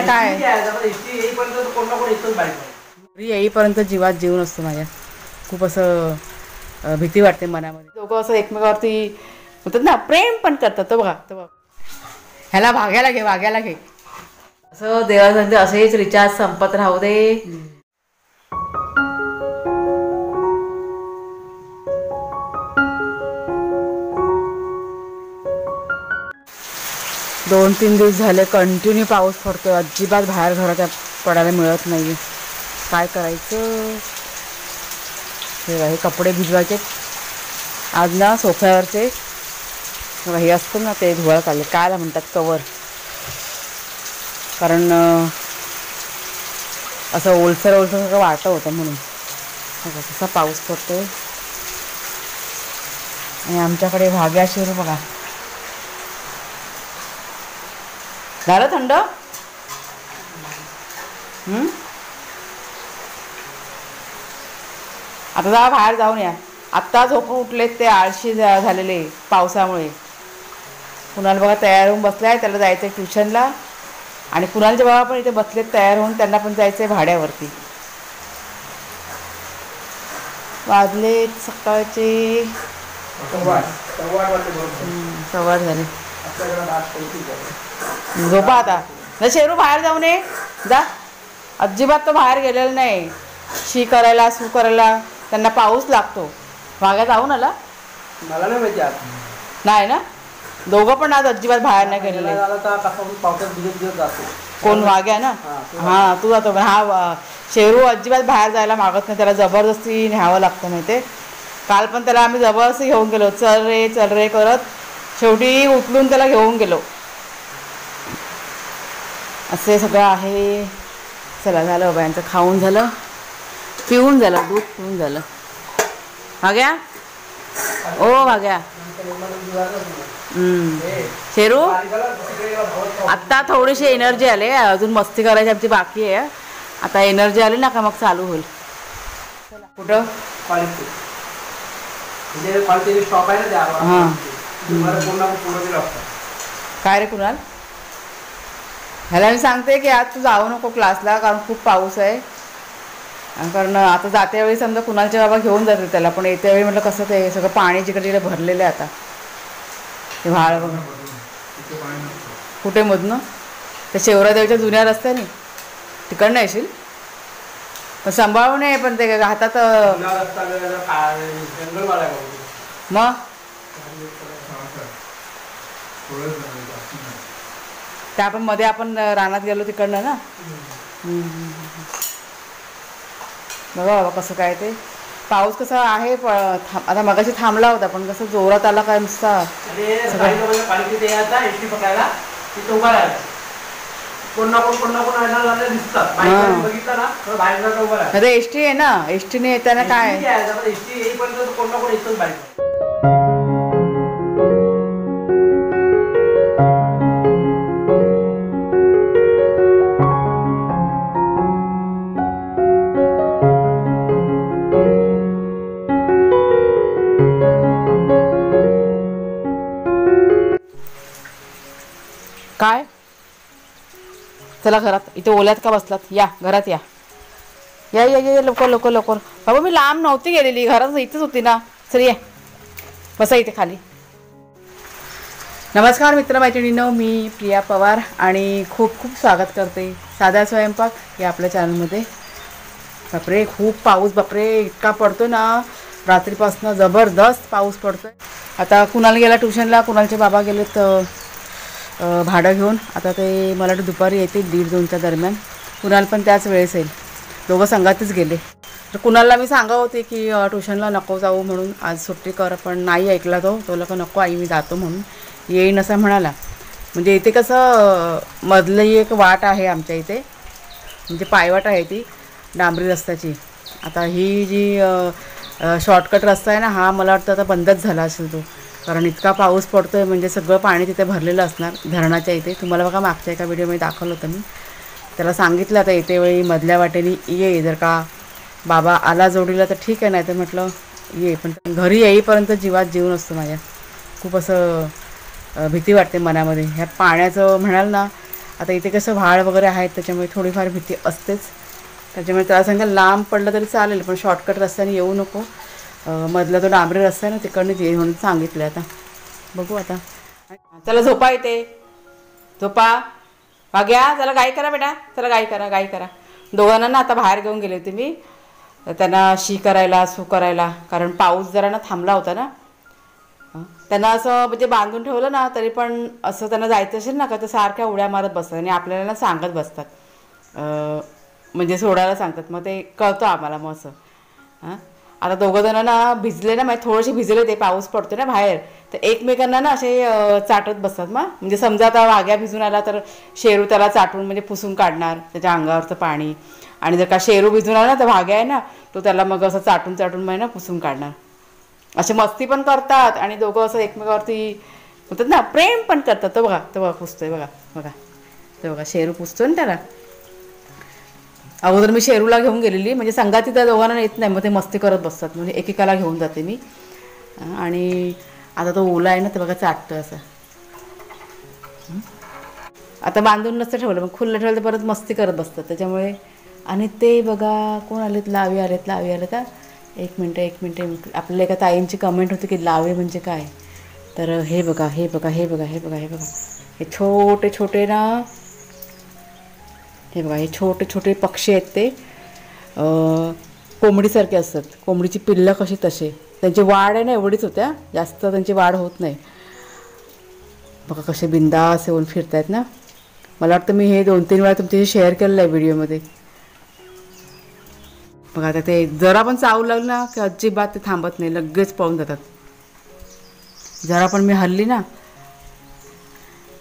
काय घरी येईपर्यंत जीवात जीव नसतो माझ्या. खूप असं भीती वाटते मनामध्ये. दोघं असं एकमेकावरती होतात ना, प्रेम पण करतात. तो बघा ह्याला भाग्याला घे, भाग्याला घे असं देवाचे असेच रिचार्ज संपत राहू दे. 2-3 दिवस झाले कंटिन्यू पाऊस पडतोय. अजिबात बाहेर घरात पडायला मिळत नाही. काय करायचं. हे कपडे भिजवायचे आज ना. सोफ्यावरचे हे असतं ना ते धुवायला आले. काय म्हणतात कवर. कारण असं ओलसर ओलसर वाटत होतं म्हणून. कसा पाऊस पडतोय. आणि आमच्याकडे भाग्या शिरू बघा. झालं थंड. आता जा बाहेर जाऊन या. आत्ता झोपून उठलेत ते आळशी झालेले पावसामुळे. कुणाल बघा तयार होऊन बसलाय. त्याला जायचं आहे ट्युशनला. आणि कुणालचे बाबा पण इथे बसलेत तयार होऊन. त्यांना पण जायचं आहे भाड्यावरती. वाजले सकाळचे 8:15 झाले. झोपा आता. ना शेरू बाहेर जाऊ नये जा. अजिबात तो बाहेर गेलेला नाही. शी करायला सू करायला. त्यांना पाऊस लागतो. वाघ्या जाऊन आला. मला नाही माहिती आज. नाही ना. दोघं पण आज अजिबात बाहेर नाही गेलेले. कोण वाघ्या ना. हां तू जातो. हा शेरू अजिबात बाहेर जायला मागत नाही. त्याला जबरदस्ती न्यावं लागतं माहिती. काल पण त्याला आम्ही जबरदस्ती घेऊन गेलो. चल रे करत शेवटी उठलून त्याला घेऊन गेलो. असे सगळं आहे. चला झालं बाबा यांचं खाऊन झालं. पिऊन झालं. दूध पिऊन झालं. भाग्या ओ भाग्या. शेरू आत्ता थोडीशी एनर्जी आली. अजून मस्ती करायची आमची बाकी आहे. आता एनर्जी आली ना का मग चालू होईल. कुठं हां काय रे कुणाल. ह्याला मी सांगते की आज तू जाऊ नको क्लासला. कारण खूप पाऊस आहे. कारण आता जाते वेळी समजा कुणालचे बाबा घेऊन जाते त्याला. पण येत्या वेळी म्हटलं कसं ते सगळं पाणी जिकडे तिकडे भरलेलं आहे आता. ते व्हाळ कुठे मधनं ते शेवरादेवीच्या जुन्या रस्त्याने तिकडनं येशील. पण सांभाळून आहे. पण ते हातात मग त्या आपण मध्ये आपण रानात गेलो तिकडनं ना. बघा बाबा कसं काय ते पाऊस कसा आहे. आता मगाशी थांबला होता पण कसं जोरात आला काय नुसता. आता एसटी आहे ना. एसटीने येताना काय काय. चला घरात. इथे ओल्यात का बसलात. या घरात या. या या या लवकर लवकर लवकर. बाबा मी लांब नव्हती गेलेली. घरात इथेच होती ना. सर या बसा इथे खाली. नमस्कार मित्रमैत्रिणींनो. मी प्रिया पवार आणि खूप खूप स्वागत करते साधा स्वयंपाक या आपल्या चॅनलमध्ये. बापरे खूप पाऊस बापरे इतका पडतो ना. रात्रीपासून जबरदस्त पाऊस पडतोय. आता कुणाल गेला ट्युशनला. कुणालचे बाबा गेलेत भाडं घेऊन. आता ते मला वाटतं दुपारी येतील 1:30-2च्या दरम्यान. कुणाल पण त्याच वेळेस येईल. दोघं संघातच गेले. तर कुणालला मी सांगा होते की ट्युशनला नको जाऊ म्हणून. आज सुट्टी कर. पण नाही ऐकला तो. तो लोक नको आई मी जातो म्हणून. येईन असं म्हणाला. म्हणजे इथे कसं मधली एक वाट आहे आमच्या इथे. म्हणजे पायवाट आहे ती डांबरी रस्त्याची. आता ही जी शॉर्टकट रस्ता आहे ना हा मला वाटतं आता बंदच झाला असेल तो. कारण इतका पाऊस पडतो आहे. म्हणजे सगळं पाणी तिथे भरलेलं असणार धरणाच्या इथे. तुम्हाला बघा मागच्या एका व्हिडिओमध्ये दाखवलं होतं मी. त्याला सांगितलं आता येते वेळी मधल्या वाटेने ये. जर का बाबा आला जोडीला तर ठीक आहे. नाही तर म्हटलं ये. पण घरी येईपर्यंत जीवात जीव नसतो माझ्या. खूप असं भीती वाटते मनामध्ये. ह्या पाण्याचं म्हणाल ना. आता इथे कसं व्हाळ वगैरे आहेत त्याच्यामुळे थोडीफार भीती असतेच. त्याच्यामुळे त्याला सांगा लांब पडलं तरी चालेल पण शॉर्टकट रस्त्याने येऊ नको. मधला तो डांबरी रस्ता आहे ना तिकडनंच ये म्हणून सांगितलं. आता बघू आता. चला झोपा येते, झोपा. भाग्या चला गाई करा बेटा, चला गाई करा, गाई करा. दोघांना ना आता बाहेर घेऊन गेले होते मी त्यांना शी करायला सू करायला, कारण पाऊस जरा ना थांबला होता ना. त्यांना असं म्हणजे बांधून ठेवलं ना तरी पण असं त्यांना जायचं असेल ना का तर सारख्या उड्या मारत बसतात आणि आपल्याला ना सांगत बसतात, म्हणजे सोडायला सांगतात. मग ते कळतं आम्हाला. मग असं हां आता दोघं जण ना भिजले ना, म्हणजे थोडेसे भिजले ते पाऊस पडतो ना बाहेर, तर एकमेकांना ना असे चाटत बसतात. मग म्हणजे समजा आता वाघ्या भिजून आला तर शेरू त्याला चाटून म्हणजे पुसून काढणार त्याच्या अंगावरचं पाणी, आणि जर का शेरू भिजून आला ना तर वाघ्या आहे ना तो त्याला मग असं चाटून चाटून मग ना पुसून काढणार. असे मस्ती पण करतात आणि दोघं असं एकमेकावरती म्हणतात ना प्रेम पण करतात. तो बघा, तो बघा पुसतोय, बघा बघा, तो बघा शेरू पुसतोय ना त्याला. अगोदर मी शेरूला घेऊन गेलेली, म्हणजे संगाती त्या दोघांना येत नाही, मग ते मस्ती करत बसतात, म्हणजे एकेकाला घेऊन जाते मी. आणि आता तो ओला आहे ना तर बघा चाटतं असं. आता बांधून नसतं ठेवलं, मग खुल्लं ठेवलं तर परत मस्ती करत बसतात त्याच्यामुळे. आणि ते बघा कोण आलेत, लावी आलेत, लावी आलेत. एक मिनटं आपल्याला एका ताईंची कमेंट होती की लावे म्हणजे काय, तर हे बघा, हे बघा, हे बघा, हे बघा, हे बघा, हे छोटे छोटे ना, हे बघा हे छोटे छोटे पक्षी आहेत. ते कोंबडीसारखे असतात, कोंबडीची पिल्लं कशी तसे. त्यांची वाढ आहे ना एवढीच होत्या, जास्त त्यांची वाढ होत नाही. बघा कसे बिंदास येऊन फिरत आहेत ना. मला वाटतं मी हे 2-3 वेळा तुमच्याशी शेअर केलेलं आहे व्हिडिओमध्ये. बघा आता ते जरा पण चावू लागलं ना की अजिबात ते थांबत नाही, लगेच पळून जातात. जरा पण मी हल्ली ना,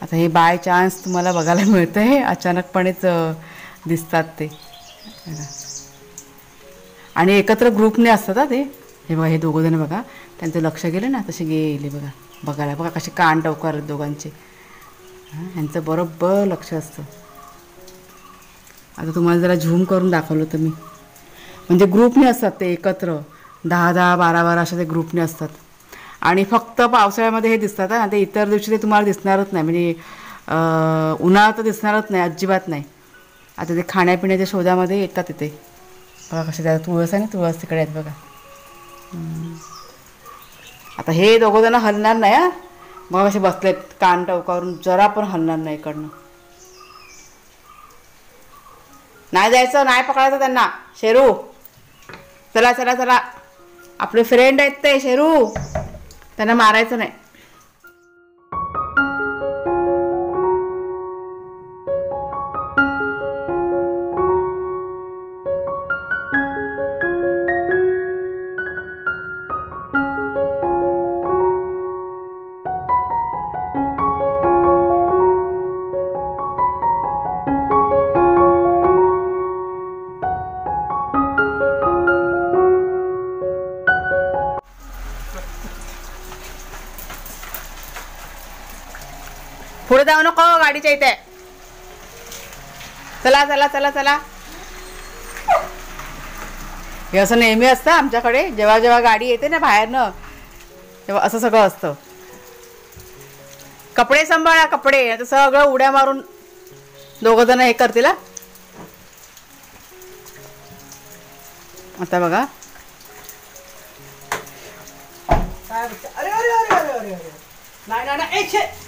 आता हे बाय चान्स तुम्हाला बघायला मिळतं, हे अचानकपणेच दिसतात ते. आणि एकत्र ग्रुपने असतात हा ते. हे बघा हे दोघं जण बघा, त्यांचं लक्ष गेलं ना तसे गेले बघा बघायला. बघा कसे कान टवकार आहेत दोघांचे. ह्यांचं बरोबर लक्ष असतं. आता तुम्हाला जरा झूम करून दाखवलं तर मी, म्हणजे ग्रुपने असतात ते एकत्र, 10-10, 12-12 अशा ते ग्रुपने असतात. आणि फक्त पावसाळ्यामध्ये हे दिसतात ना, ते इतर दिवशी ते तुम्हाला दिसणारच नाही, म्हणजे उन्हाळ्यात तर दिसणारच नाही, अजिबात नाही. आता ते खाण्यापिण्याच्या शोधामध्ये येतात तिथे. बघा कसे त्या तुळस आहे ना, तुळस तिकडे आहेत बघा. आता हे दोघं जण हलणार नाही हा, मग असे बसलेत कान टवकावरून, जरा पण हलणार नाही इकडनं. नाही जायचं, नाही पकडायचं त्यांना. शेरू चला चला चला, आपले फ्रेंड आहेत ते शेरू, त्यांना मारायचं नाही. पुढे जाऊ नको गाडीच्या इथे. चला चला चला चला. हे असं नेहमी असतं आमच्याकडे, जेव्हा जेव्हा गाडी येते ना बाहेरनं तेव्हा असं सगळं असतं. कपडे सांभाळा, कपडे, आता सगळं उड्या मारून दोघं जण हे करतील. आता बघा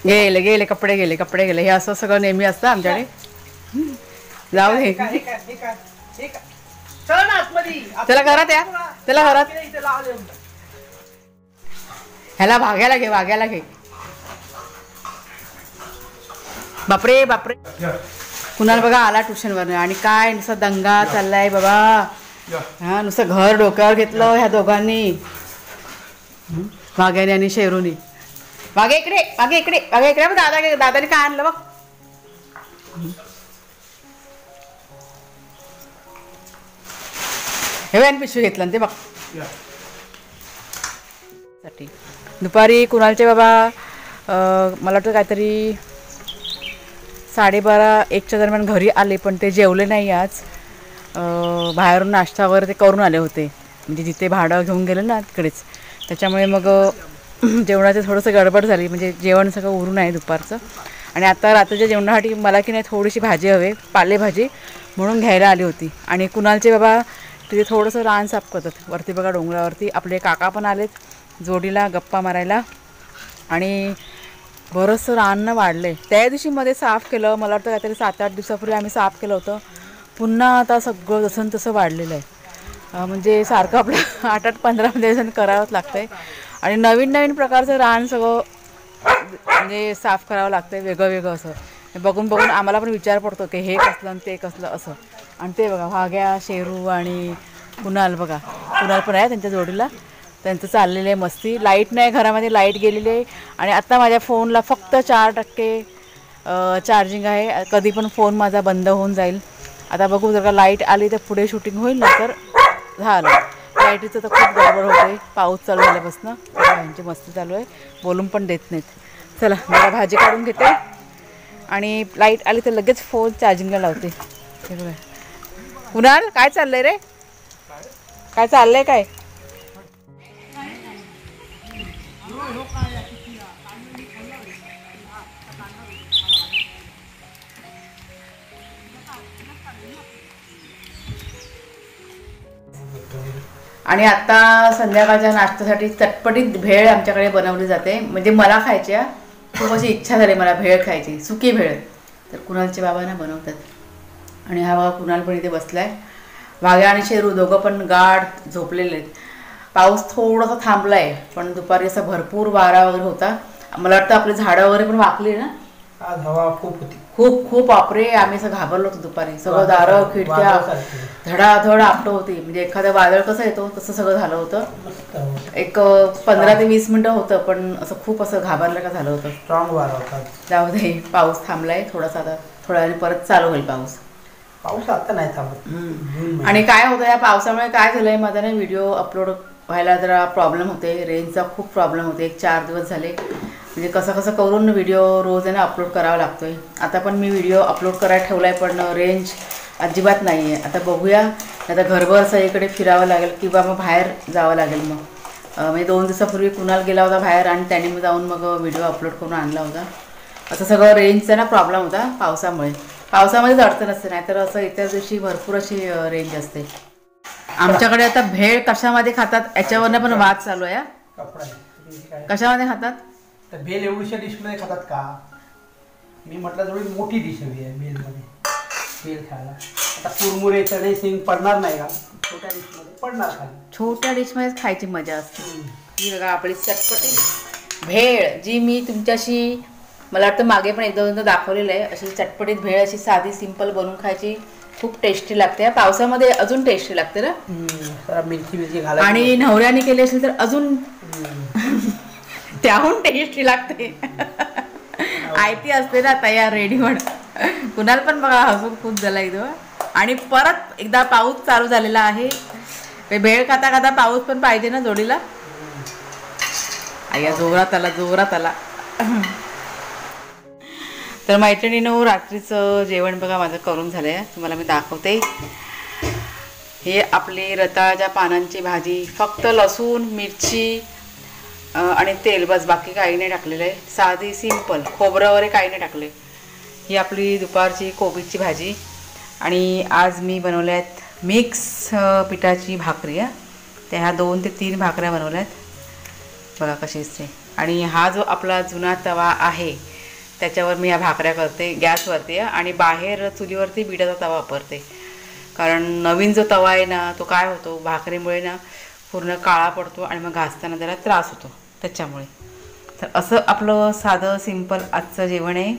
गेले गेले कपडे, गेले कपडे गेले. हे असं सगळं नेहमी असतं आमच्याकडे. जाऊ दे, त्याला घरात या, त्याला घरात. ह्याला भाग्याला घे, भाग्याला घे. बापरे बापरे, कुणाल बघा आला ट्युशनवरनं आणि काय नुसतं दंगा चाललाय बाबा. हा नुसतं घर डोक्यावर घेतलं ह्या दोघांनी, भाग्याने आणि शेरूनी. मागे इकडे, मागे इकडे, मागे इकडे. दादाने काय आणलं बघ. हे व्हॅन पिशवी घेतलं ना ते बघ. दुपारी कुणालचे बाबा मला वाटतं काहीतरी 12:30-1च्या दरम्यान घरी आले, पण ते जेवले नाही आज. बाहेरून नाश्ता वगैरे ते करून आले होते, म्हणजे जिथे भाडं घेऊन गेलं ना तिकडेच. त्याच्यामुळे मग जेवणाचं थोडंसं गडबड झाली, म्हणजे जेवण सगळं उरून आहे दुपारचं. आणि आता रात्रीच्या जेवणासाठी मला की नाही थोडीशी भाजी हवी, पालेभाजी, म्हणून घ्यायला आली होती. आणि कुणालचे बाबा तिथे थोडंसं रान साफ करतात वरती बघा डोंगरावरती. आपले काका पण आलेत जोडीला गप्पा मारायला. आणि बरंचसं रान वाढलं आहे. त्या दिवशी मध्ये साफ केलं, मला वाटतं काहीतरी 7-8 दिवसापूर्वी आम्ही साफ केलं होतं. पुन्हा आता सगळं जसं तसं वाढलेलं आहे. म्हणजे सारखं आपलं 8-15 दिवसांनी करावंच लागतं आहे. आणि नवीन नवीन प्रकारचं रान सगळं म्हणजे साफ करावं लागतं आहे, वेगळं वेगळं असं. बघून बघून आम्हाला पण विचार पडतो की हे कसलं आणि ते कसलं असं. आणि ते बघा भाग्या, शेरू आणि कुणाल बघा, कुणाल पण आहे त्यांच्या जोडीला. त्यांचं चाललेलं आहे मस्ती. लाईट नाही घरामध्ये, लाईट गेलेली आहे. आणि आत्ता माझ्या फोनला फक्त 4% चार्जिंग आहे. कधी पण फोन माझा बंद होऊन जाईल. आता बघू जर का लाईट आली तर पुढे शूटिंग होईल ना, तर झालं. लाईटीचं तर खूप गडबड होते पाऊस चालू झाल्यापासून. यांची मस्ती चालू आहे, बोलून पण देत नाहीत. चला मला भाजी काढून घेते आणि लाईट आली तर लगेच फोन चार्जिंगला लावते. कुणाल काय चाललंय रे, काय चाललंय काय? आणि आता संध्याकाळच्या नाश्त्यासाठी चटपटीत भेळ आमच्याकडे बनवली जाते. म्हणजे मला खायची आहे, खूप अशी इच्छा झाली मला भेळ खायची, सुकी भेळ. तर कुणालचे बाबा ना बनवतात. आणि हा बघा कुणाल पण इथे बसलाय. वाघ्या आणि शेरू दोघं पण गाढ झोपलेले आहेत. पाऊस थोडासा थांबला आहे, पण दुपारी असा भरपूर वारा वगैरे होता. मला वाटतं आपली झाडं वगैरे पण वाकली ना, आज हवा खूप होती, खूप खूप. बापरे आम्ही असं घाबरलो होतो दुपारी. सगळं दारं खिडक्या धडाधड आपटं होती. म्हणजे एखादं वादळ कसं येतो तसं सगळं झालं होतं. एक 15 ते 20 मिनिटं होतं, पण असं खूप असं घाबरलं का झालं होतं. स्ट्रॉंग वारा होता. जाऊ दे, पाऊस थांबलाय थोडासा. आता थोड्या वेळाने परत चालू होईल पाऊस. पाऊस आता नाही थांबत. आणि काय होतं या पावसामुळे काय झालंय, माझा ना व्हिडिओ अपलोड व्हायला जरा प्रॉब्लेम होते. रेंजचा खूप प्रॉब्लेम होते. 4 दिवस झाले. म्हणजे कसं कसं करून व्हिडिओ रोज आहे ना अपलोड करावा लागतोय. आता पण मी व्हिडिओ अपलोड करायला ठेवला आहे, पण रेंज अजिबात नाही आहे. आता बघूया, आता घरभर सगळीकडे फिरावं लागेल किंवा मग बाहेर जावं लागेल. मग म्हणजे 2 दिवसापूर्वी कुणाल गेला होता बाहेर आणि त्याने मग जाऊन मग व्हिडिओ अपलोड करून आणला होता. असं सगळं रेंजचा ना प्रॉब्लेम होता पावसामुळे. पावसामध्येच अडचण असते, नाहीतर असं इतर दिवशी भरपूर अशी रेंज असते. आमच्याकडे आता भेळ कशामध्ये खातात याच्यावरनं पण वाद चालू आहे. कशामध्ये खातात? तर भेल एवढ्याशा डिशमध्ये खातात का? मी म्हटलं थोडी मोठी डिश हवी आहे भेलमध्ये, भेल खायला. आता कुरमुरे चणे सिंग पडणार नाही का? छोट्या डिशमध्ये पडणार खाली. छोट्या डिशमध्येच खायची मजा असते. ही बघा आपली चटपटीत भेळ, जी मी तुमच्याशी मला वाटतं मागे पण एकदा दोनदा दाखवलेलं आहे. अशी चटपटीत भेळ अशी साधी सिंपल बनवून खायची, खूप टेस्टी लागते. पावसामध्ये अजून टेस्टी लागते ना. जरा मिरची मिरची घालायची. आणि नवऱ्याने केली असेल तर अजून त्याहून टेस्टी लागते. आयती असते ना तयार रेडीमेड. कुणाल पण बघा हसून खूप झाला एकदम. आणि परत एकदा पाऊस चालू झालेला आहे. भेळ खाता खाता पाऊस पण पाहिजे ना जोडीला. आया जोरात आला, जोरात आला. तर मैत्रिणीनं रात्रीचं जेवण बघा माझं करून झालं आहे, तुम्हाला मी दाखवते. हे आपली रताळ्याच्या पानांची भाजी, फक्त लसूण मिरची आणि तेल बस, बाकी काही नाही टाकलेलं आहे. साधी सिंपल, खोबरं वगैरे काही नाही टाकले. ही आपली दुपारची कोबीची भाजी. आणि आज मी बनवल्या आहेत मिक्स पिठाची भाकरी. त्या ह्या 2 ते 3 भाकऱ्या बनवल्या आहेत बघा कशी असते. आणि हा जो आपला जुना तवा आहे त्याच्यावर मी ह्या भाकऱ्या करते गॅसवरती. आणि बाहेर चुलीवरती बिडाचा तवा वापरते, कारण नवीन जो तवा आहे ना तो काय होतो भाकरीमुळे ना पूर्ण काळा पडतो आणि मग घासताना त्याला त्रास होतो त्याच्यामुळे. तर असं आपलं साधं सिंपल आजचं जेवण आहे.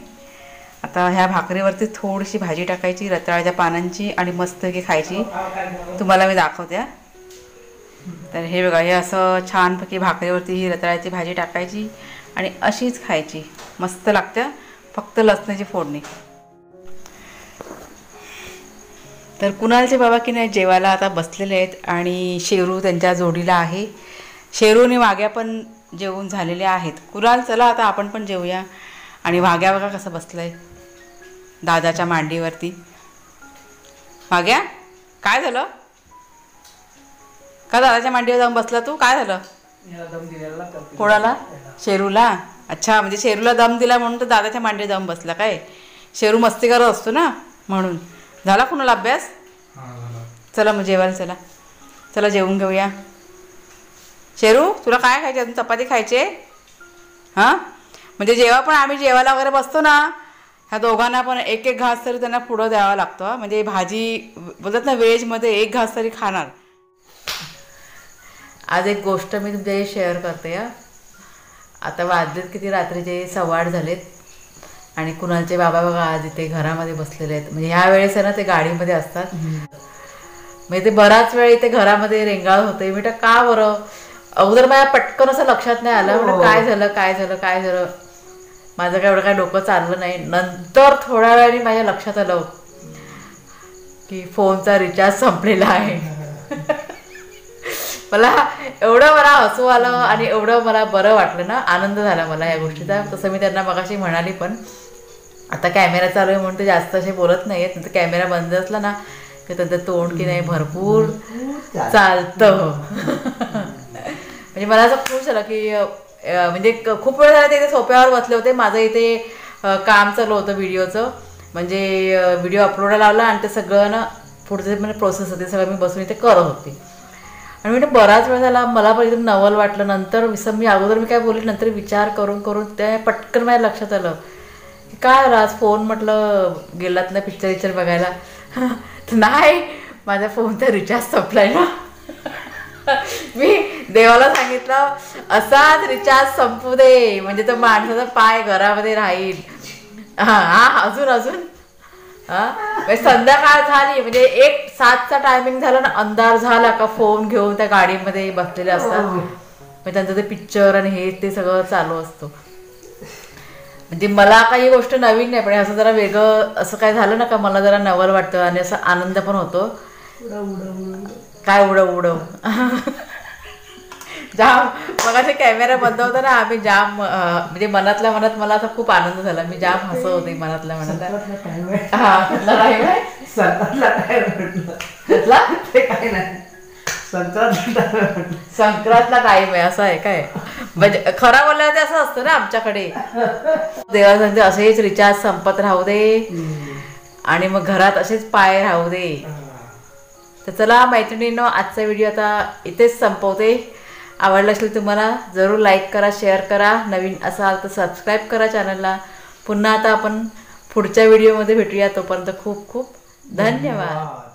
आता ह्या भाकरीवरती थोडीशी भाजी टाकायची रताळ्याच्या पानांची आणि मस्तपैकी खायची. तुम्हाला मी दाखवते. तर हे बघा, हे असं छानपैकी भाकरीवरती ही रताळ्याची भाजी टाकायची आणि अशीच खायची, मस्त लागते. फक्त लसणाची फोडणी. तर कुणालचे बाबा की नाही जेवायला आता बसलेले आहेत आणि शेरू त्यांच्या जोडीला आहे. शेरूने वाघ्या पण जेवून झालेले आहेत. कुणाल चला आता आपण पण जेवूया. आणि वाघ्या बघा कसं बसलंय दादाच्या मांडीवरती. वाघ्या काय झालं का दादाच्या मांडीवर जाऊन बसला तू? काय झालं? कोणाला? शेरूला. अच्छा, म्हणजे शेरूला दम दिला म्हणून तर दादाच्या मांडीवर दम बसला काय? शेरू मस्ती करत असतो ना म्हणून. झाला कुणाला अभ्यास? चला मग जेवायला चला. चला जेवून घेऊया. शेरू तुला काय खायचे? अजून चपाती खायचे? हां, म्हणजे जेव्हा पण आम्ही जेवायला वगैरे बसतो ना, ह्या दोघांना पण एक एक घास तरी त्यांना पुढं द्यावा लागतो. म्हणजे भाजी बोलतात ना व्हेजमध्ये एक घास तरी खाणार. आज एक गोष्ट मी तुमच्याशी शेअर करते. आता वाजलेत किती? रात्रीचे 8:15 झालेत. आणि कुणालचे बाबा बघा आज इथे घरामध्ये बसलेले आहेत. म्हणजे ह्या वेळेस आहे ना ते गाडीमध्ये असतात. म्हणजे ते बराच वेळ इथे घरामध्ये रेंगाळ होते. मी का बरं अगोदर माझ्या पटकन असं लक्षात नाही आलं. म्हणजे काय झालं काय झालं काय झालं, माझं काय एवढं काय डोकं चाललं नाही. नंतर थोड्या वेळाने माझ्या लक्षात आलं की फोनचा रिचार्ज संपलेला आहे. मला हसू आलं आणि एवढं मला बरं वाटलं ना, आनंद झाला मला या गोष्टीचा. तसं मी त्यांना मगाशी म्हणाली पण आता कॅमेरा चालू आहे म्हणून ते जास्त असे बोलत नाही आहेत. नंतर कॅमेरा बंद असला ना की त्यांचं तोंड की नाही भरपूर चालतं. म्हणजे मला असं खुश झालं की म्हणजे खूप वेळ झाला ते सोफ्यावर बसले होते. माझं इथे काम चालू होतं व्हिडिओचं. म्हणजे व्हिडिओ अपलोड लावला आणि ते सगळं ना पुढचे म्हणजे प्रोसेस होते सगळं मी बसून इथे करत होते. आणि म्हणजे बराच वेळ झाला मला पण एकदम नवल वाटलं. नंतर मी अगोदर मी काय बोलले, नंतर विचार करून करून ते पटकन माझ्या लक्षात आलं की काय आज फोन म्हटलं गेलात ना पिक्चर बघायला. नाही, माझ्या फोनचा रिचार्ज संपलाय ना. मी देवाला सांगितलं असाच रिचार्ज संपू दे, म्हणजे तो माणसाचा पाय घरामध्ये राहील. अजून संध्याकाळ झाली म्हणजे 7चा टायमिंग झाला ना, अंधार झाला का फोन घेऊन त्या गाडीमध्ये बसलेले असतात. म्हणजे त्यांचं ते पिक्चर आणि हे ते सगळं चालू असतं. म्हणजे मला काही गोष्ट नवीन नाही, पण असं जरा वेगळं असं काय झालं ना का मला जरा नवल वाटतं आणि असं आनंद पण होतो. काय उडव जाम मग असे कॅमेरा बंद होता ना, आम्ही जाम म्हणजे मनातल्या मनात मला असा खूप आनंद झाला. मी जाम हसत होते मनातल्या मनात. संक्रांतला टाईम आहे असं आहे काय? म्हणजे खरं बोलल्यावर ते असं असतं ना आमच्याकडे. देवा सांगते असेच रिचार्ज संपत राहू दे आणि मग घरात असेच पाय राहू दे. तर चला मैत्रिणींनो, आजचा व्हिडिओ आता इथेच संपवते. आवडला असेल तुम्हाला जरूर लाईक करा, शेअर करा. नवीन असाल तर सबस्क्राईब करा चॅनलला. पुन्हा आता आपण पुढच्या व्हिडिओमध्ये भेटूया. तोपर्यंत खूप खूप धन्यवाद.